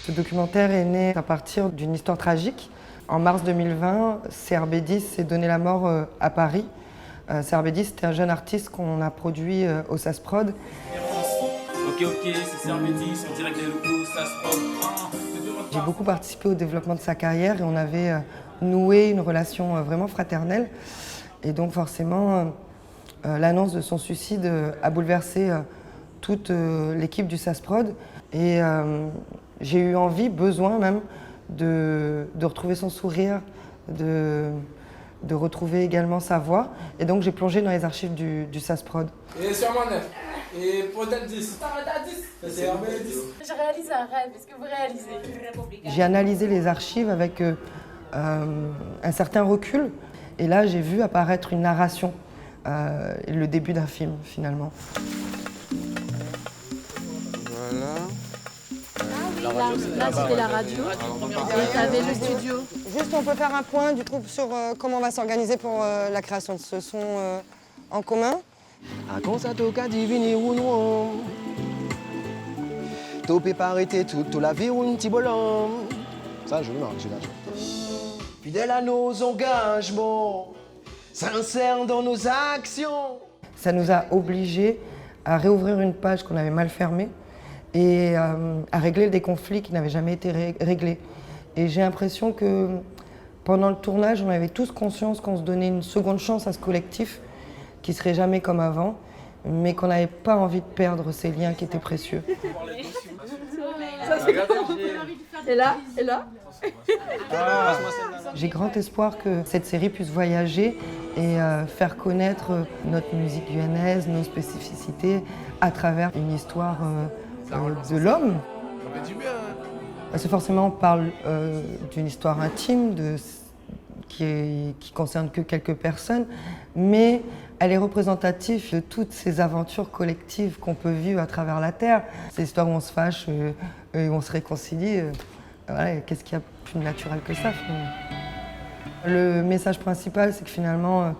Ce documentaire est né à partir d'une histoire tragique. En mars 2020, CRB10 s'est donné la mort à Paris. CRB10, c'était un jeune artiste qu'on a produit au SAS Prod. Ok, c'est CRB10, on dirait que les locaux, SAS Prod. J'ai beaucoup participé au développement de sa carrière et on avait noué une relation vraiment fraternelle. Et donc forcément, l'annonce de son suicide a bouleversé toute l'équipe du SAS Prod. Et j'ai eu envie, besoin même, de retrouver son sourire, de retrouver également sa voix. Et donc j'ai plongé dans les archives du SAS Prod. Et sûrement 9. Et peut-être 10. C'est RB 10. J'ai réalisé un rêve, est-ce que vous réalisez? J'ai analysé les archives avec un certain recul. Et là, j'ai vu apparaître une narration, le début d'un film, finalement. Voilà. Là, c'était la radio. Et t'avais le studio. Juste, on peut faire un point du coup sur comment on va s'organiser pour la création de ce son en commun. Ça, je le marque, j'ai lâché. Fidèle à nos engagements, sincère dans nos actions. Ça nous a obligés à réouvrir une page qu'on avait mal fermée et à régler des conflits qui n'avaient jamais été réglés. Et j'ai l'impression que pendant le tournage, on avait tous conscience qu'on se donnait une seconde chance à ce collectif qui serait jamais comme avant, mais qu'on n'avait pas envie de perdre ces liens qui étaient précieux. Et là? J'ai grand espoir que cette série puisse voyager et faire connaître notre musique guyanaise, nos spécificités, à travers une histoire de l'homme. Parce que forcément, on parle d'une histoire intime qui concerne que quelques personnes, mais elle est représentative de toutes ces aventures collectives qu'on peut vivre à travers la Terre. Ces histoires où on se fâche et où on se réconcilie. Voilà, qu'est-ce qu'il y a de plus naturel que ça, finalement. Le message principal, c'est que finalement,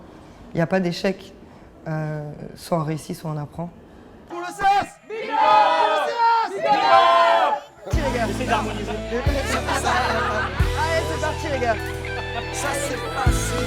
il n'y a pas d'échec. Soit on réussit, soit on apprend. Pour le SAS! Viva! Pour le SAS! Viva! Allez, c'est parti les gars. Ça, c'est passé.